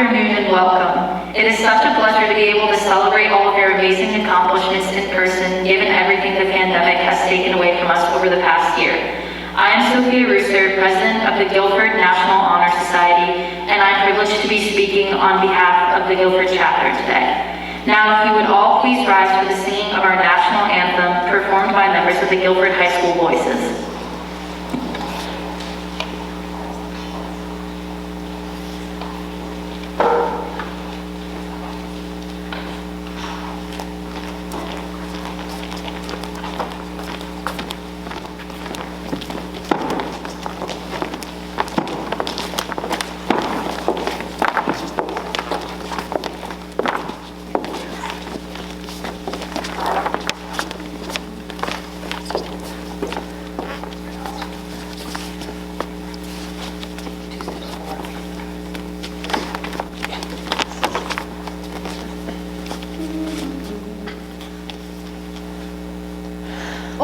afternoon and welcome. It is such a pleasure to be able to celebrate all of your amazing accomplishments in person, given everything the pandemic has taken away from us over the past year. I am Sophia Rooster, President of the Guilford National Honor Society, and I'm privileged to be speaking on behalf of the Guilford chapter today. Now, if you would all please rise for the singing of our national anthem performed by members of the Guilford High School Voices.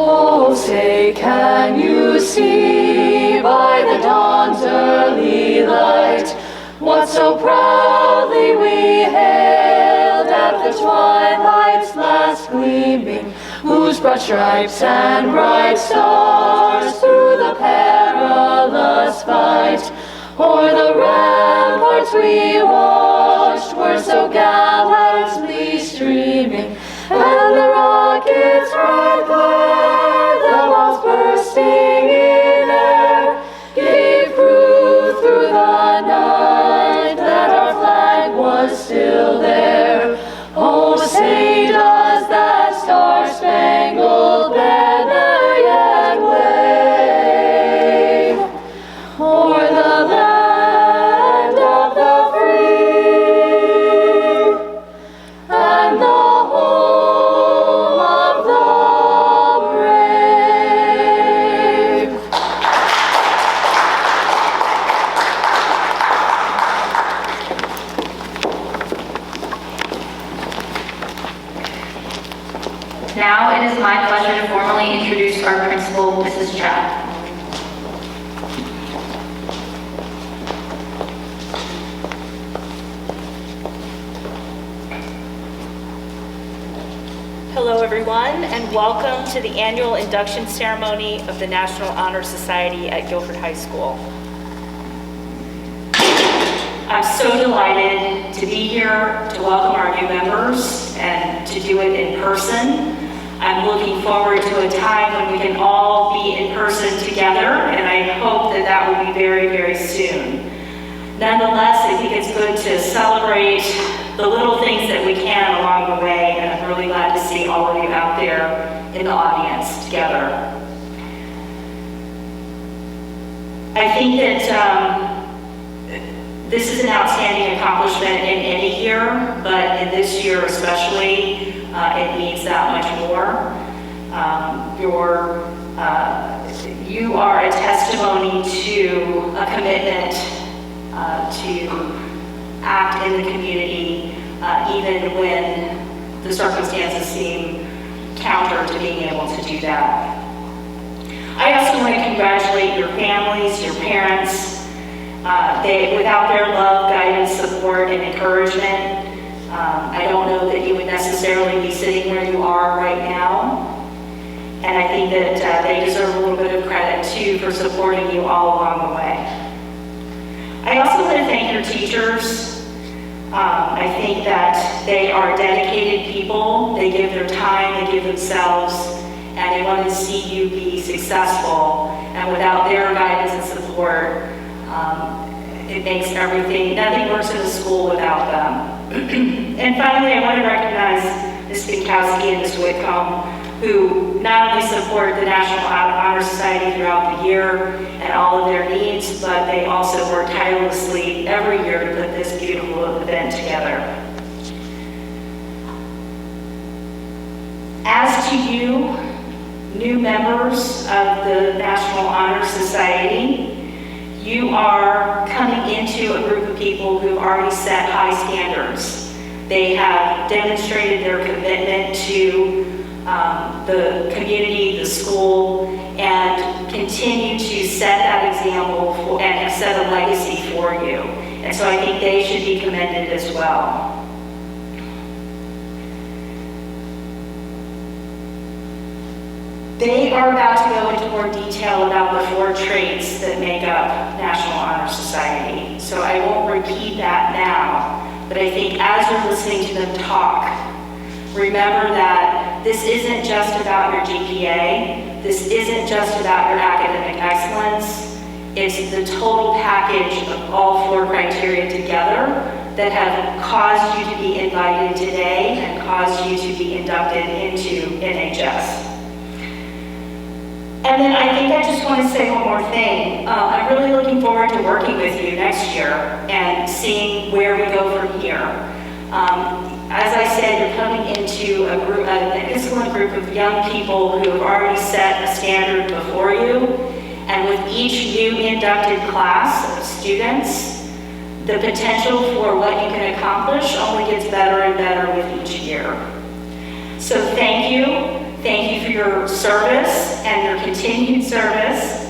Oh, say, can you see by the dawn's early light what so proudly we hailed at the twilight's last gleaming, whose broad stripes and bright stars through the perilous fight o'er the ramparts we watched were so gallantly streaming, and the rockets' red glare, the walls bursting in air, gave proof through the night that our flag was still there. Oh, say does that star-spangled banner yet wave o'er the land of the free and the home of the brave. Now it is my pleasure to formally introduce our principal, Mrs. Chap. Hello everyone, and welcome to the annual induction ceremony of the National Honor Society at Guilford High School. I'm so delighted to be here to welcome our new members and to do it in person. I'm looking forward to a time when we can all be in person together, and I hope that that will be very, very soon. Nonetheless, I think it's good to celebrate the little things that we can along the way, and I'm really glad to see all of you out there in the audience together. I think that this is an outstanding accomplishment in any year, but in this year especially, it means that much more. You are a testimony to a commitment to act in the community, even when the circumstances seem counter to being able to do that. I also want to congratulate your families, your parents. Without their love, guidance, support, and encouragement, I don't know that you would necessarily be sitting where you are right now. And I think that they deserve a little bit of credit too for supporting you all along the way. I also want to thank your teachers. I think that they are dedicated people. They give their time, they give themselves, and they want to see you be successful. And without their guidance and support, it makes nothing works in the school without them. And finally, I want to recognize Ms. Binkowski and Ms. Whitcomb, who not only support the National Honor Society throughout the year and all of their needs, but they also work tirelessly every year to put this beautiful event together. As to you, new members of the National Honor Society, you are coming into a group of people who've already set high standards. They have demonstrated their commitment to the community, the school, and continue to set that example and have set a legacy for you. And so I think they should be commended as well. They are about to go into more detail about the 4 traits that make up National Honor Society. So I won't repeat that now, but I think as you're listening to them talk, remember that this isn't just about your GPA. This isn't just about your academic excellence. It's the total package of all 4 criteria together that have caused you to be invited today and caused you to be inducted into NHS. And then I think I just want to say one more thing. I'm really looking forward to working with you next year and seeing where we go from here. As I said, you're coming into an excellent group of young people who have already set a standard before you. And with each new inducted class of students, the potential for what you can accomplish only gets better and better with each year. So thank you. Thank you for your service and your continued service.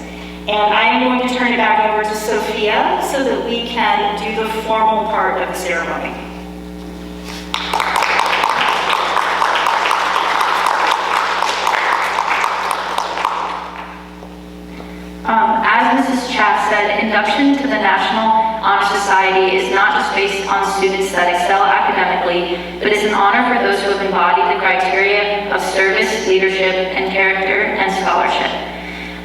And I am going to turn it back over to Sophia so that we can do the formal part of the ceremony. As Mrs. Chaff said, induction to the National Honor Society is not just based on students that excel academically, but is an honor for those who have embodied the criteria of service, leadership, and character, and scholarship.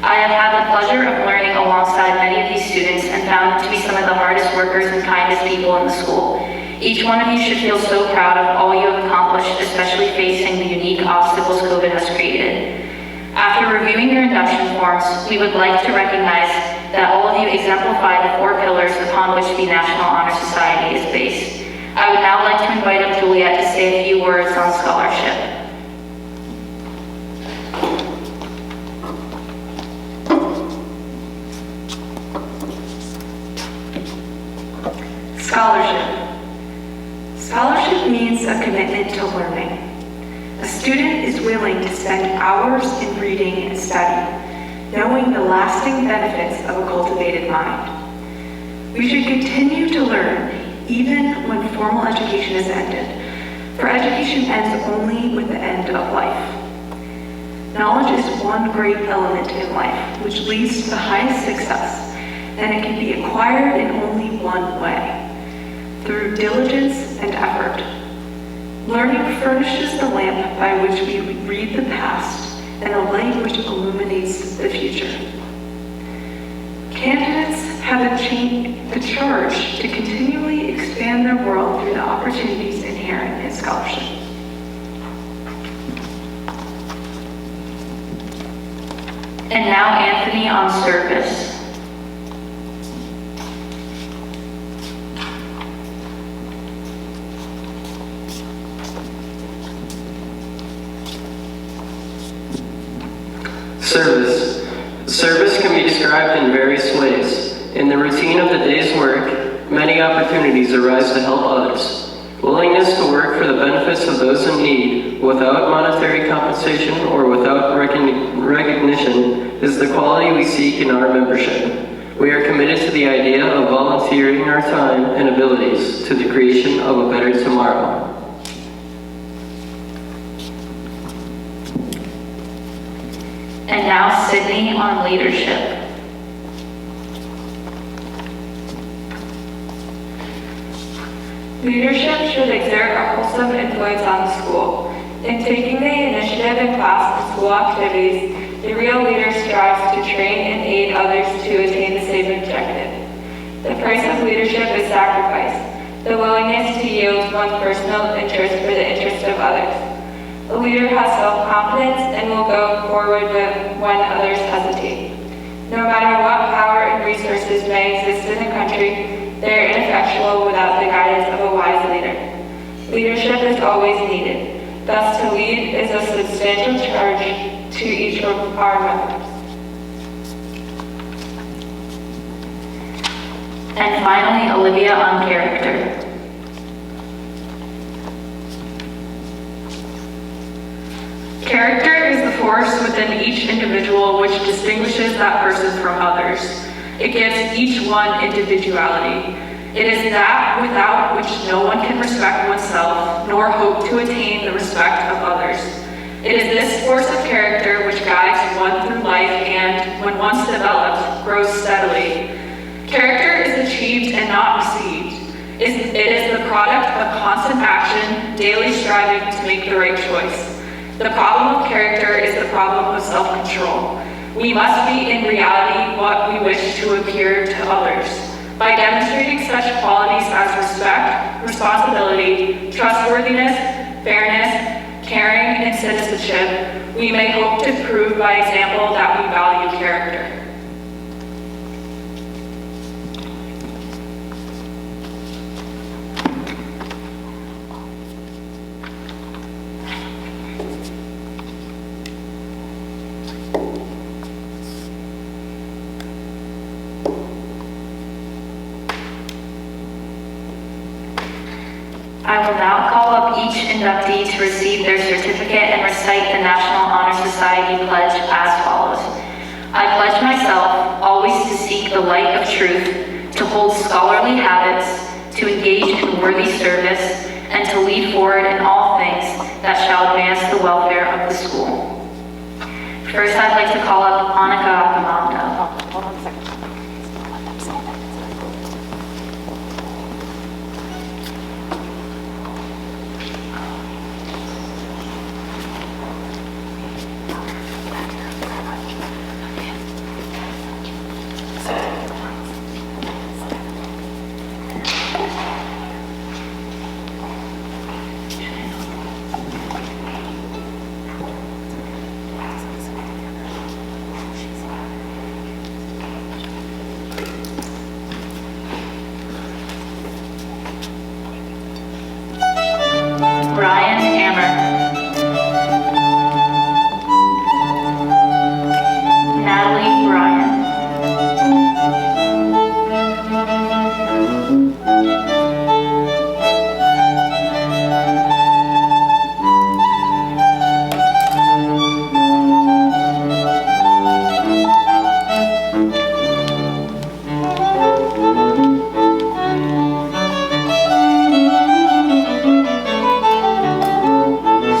I have had the pleasure of learning alongside many of these students and found them to be some of the hardest workers and kindest people in the school. Each one of you should feel so proud of all you have accomplished, especially facing the unique obstacles COVID has created. After reviewing your induction forms, we would like to recognize that all of you exemplify the 4 pillars upon which the National Honor Society is based. I would now like to invite up Juliet to say a few words on scholarship. Scholarship. Scholarship means a commitment to learning. A student is willing to spend hours in reading and study, knowing the lasting benefits of a cultivated mind. We should continue to learn even when formal education is ended, for education ends only with the end of life. Knowledge is one great element in life, which leads to the highest success, and it can be acquired in only one way, through diligence and effort. Learning furnishes the lamp by which we read the past and the light which illuminates the future. Candidates have the charge to continually expand their world through the opportunities inherent in scholarship. And now Anthony on service. Service. Service can be described in various ways. In the routine of the day's work, many opportunities arise to help others. Willingness to work for the benefits of those in need without monetary compensation or without recognition is the quality we seek in our membership. We are committed to the idea of volunteering our time and abilities to the creation of a better tomorrow. And now Sydney on leadership. Leadership should exert a wholesome influence on the school. In taking the initiative in class and school activities, the real leader strives to train and aid others to attain the same objective. The price of leadership is sacrifice, the willingness to yield one's personal interest for the interest of others. A leader has self-confidence and will go forward when others hesitate. No matter what power and resources may exist in the country, they are ineffectual without the guidance of a wise leader. Leadership is always needed. Thus, to lead is a substantial charge to each of our members. And finally, Olivia on character. Character is the force within each individual which distinguishes that person from others. It gives each one individuality. It is that without which no one can respect oneself, nor hope to attain the respect of others. It is this force of character which guides one through life and, when once developed, grows steadily. Character is achieved and not received. It is the product of constant action, daily striving to make the right choice. The problem of character is the problem of self-control. We must be in reality what we wish to appear to others. By demonstrating such qualities as respect, responsibility, trustworthiness, fairness, caring, and citizenship, we may hope to prove by example that we value character. I will now call up each inductee to receive their certificate and recite the National Honor Society pledge as follows. I pledge myself always to seek the light of truth, to hold scholarly habits, to engage in worthy service, and to lead forward in all things that shall advance the welfare of the school. First, I'd like to call up Annika Amanda. Hold on a second. Ryan Hammer. Natalie Bryan.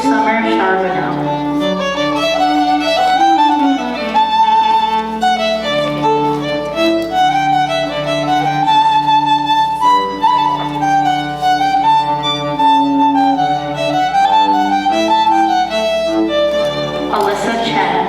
Summer Charbonneau. Alyssa Chen.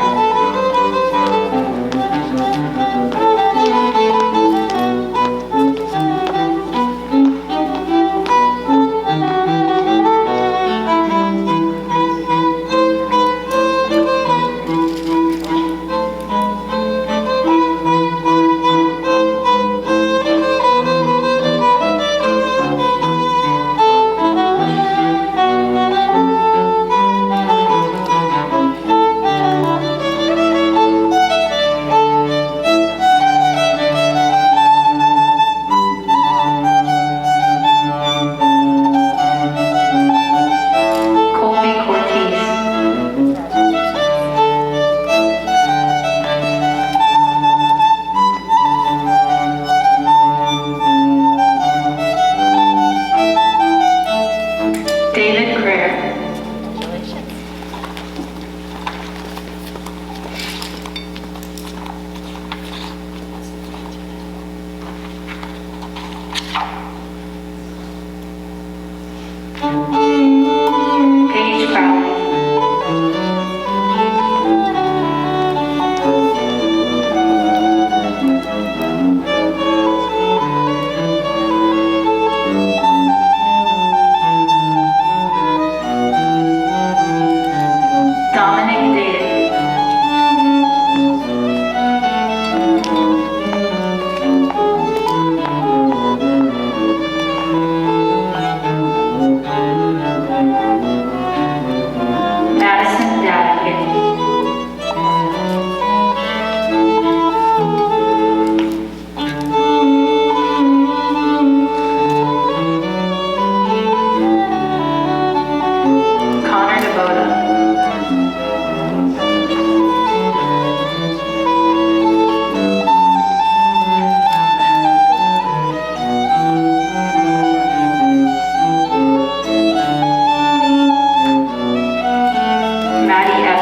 Maddie F.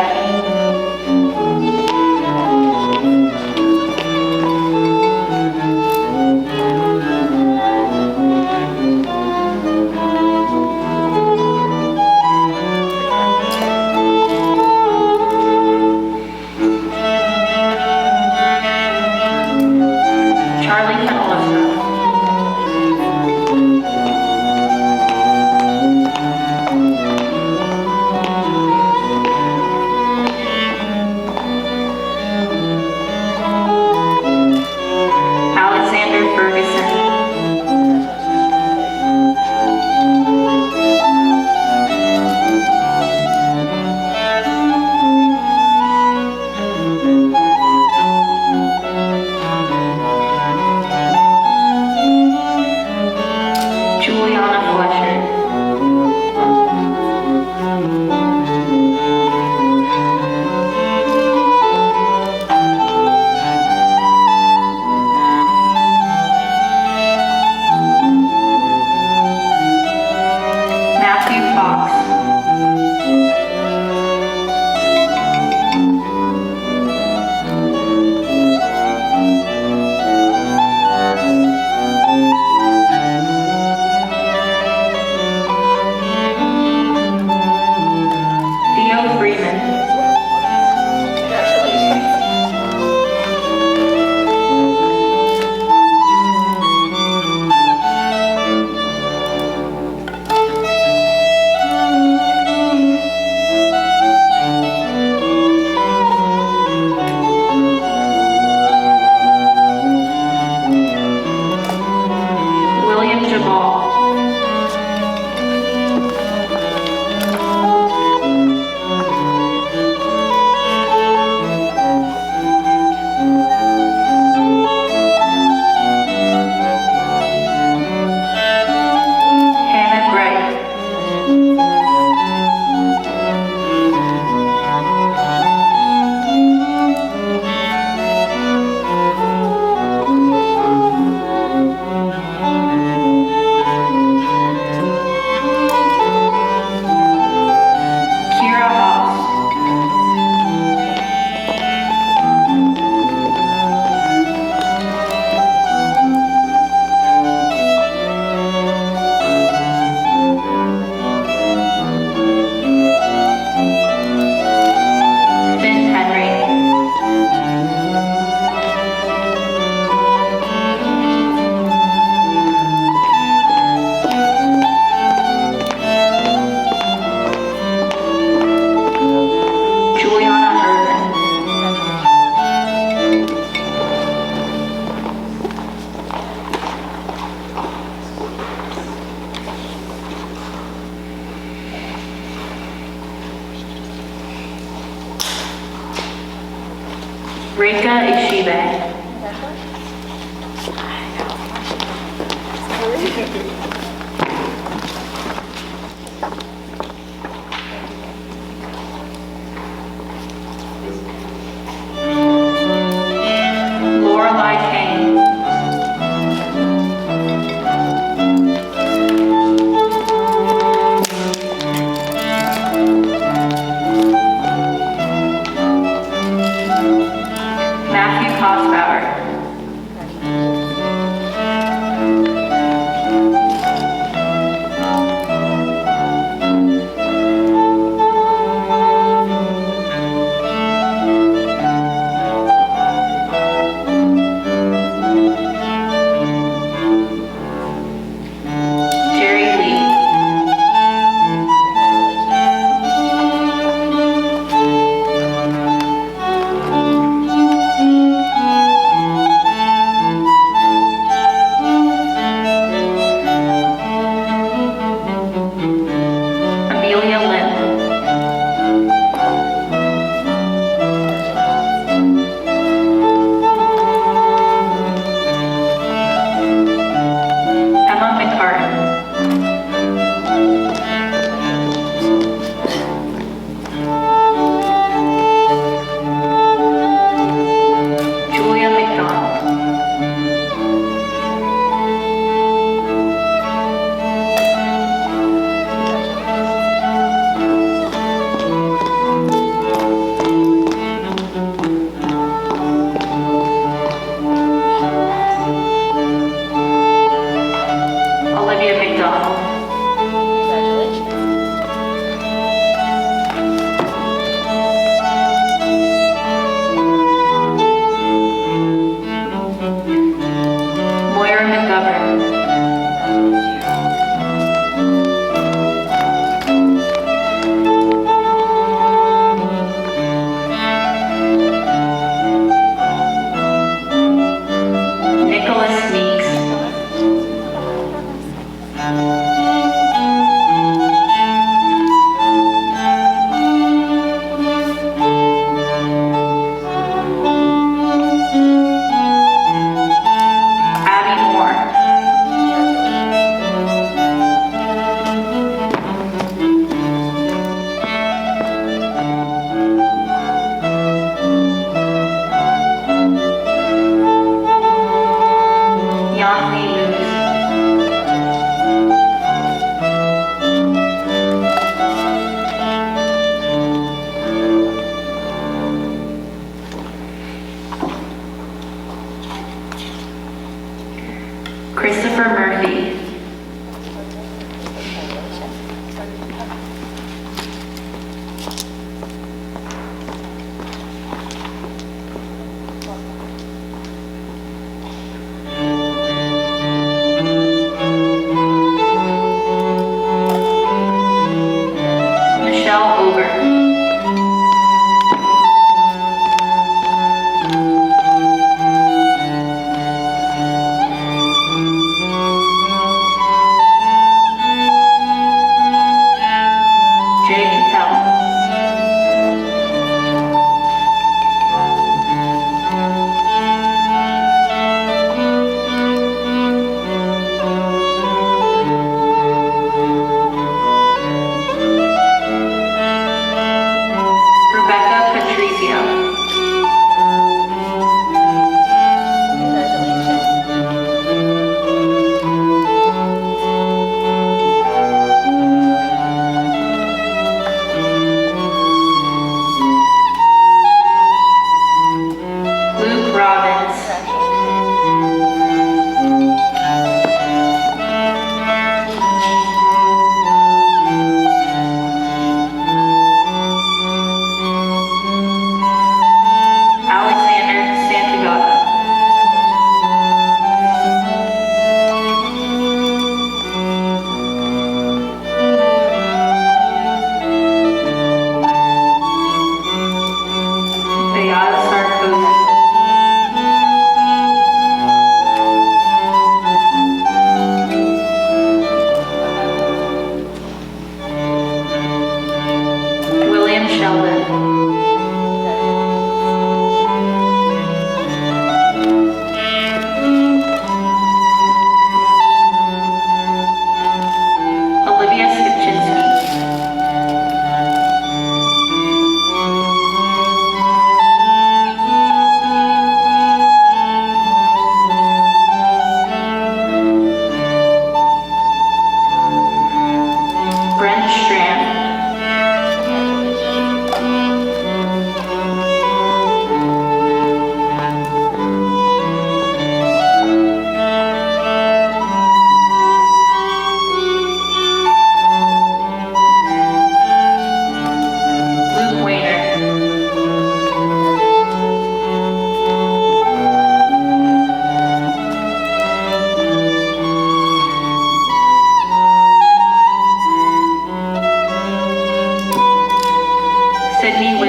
Charlie Fenolista. Alexander Ferguson. Juliana Fletcher. Matthew Fox. Theo Freeman. William Jabal. Hannah Gray. Kira Hobbs. Finn Henry. Juliana Irvin. Rika Ishibe. Lorelai Kane. Matthew Kosbauer.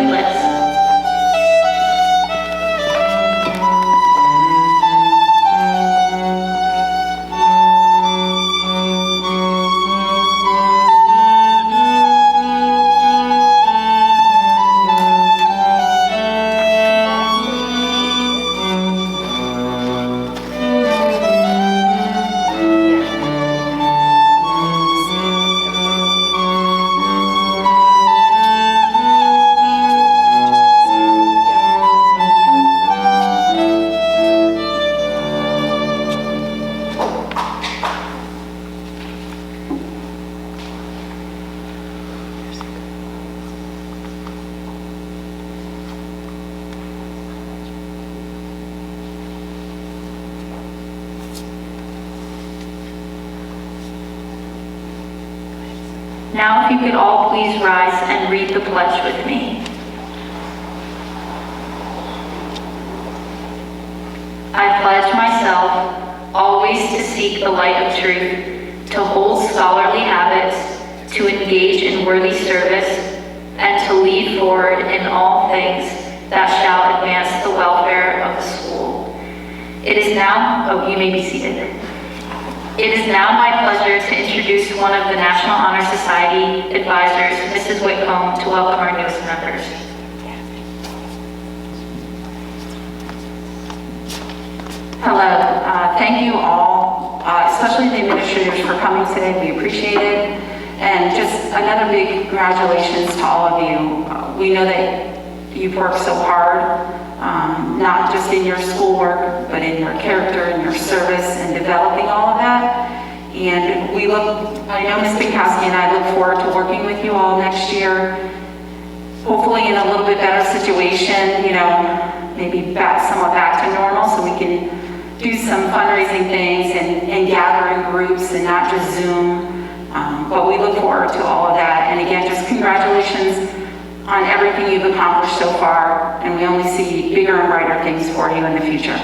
Blitz. Now if you could all please rise and read the pledge with me. I pledge myself always to seek the light of truth, to hold scholarly habits, to engage in worthy service, and to lead forward in all things that shall advance the welfare of the school. It is now, you may be seated. It is now my pleasure to introduce one of the National Honor Society advisors, Mrs. Whitcomb, to welcome our newest members. Hello, thank you all, especially the administrators for coming today. We appreciate it. And just another big congratulations to all of you. We know that you've worked so hard, not just in your schoolwork, but in your character and your service and developing all of that. And I know Ms. Pinkowski and I look forward to working with you all next year, hopefully in a little bit better situation, maybe somewhat back to normal so we can do some fundraising things and gather in groups and not just Zoom. But we look forward to all of that. And again, just congratulations on everything you've accomplished so far. And we only see bigger and brighter things for you in the future.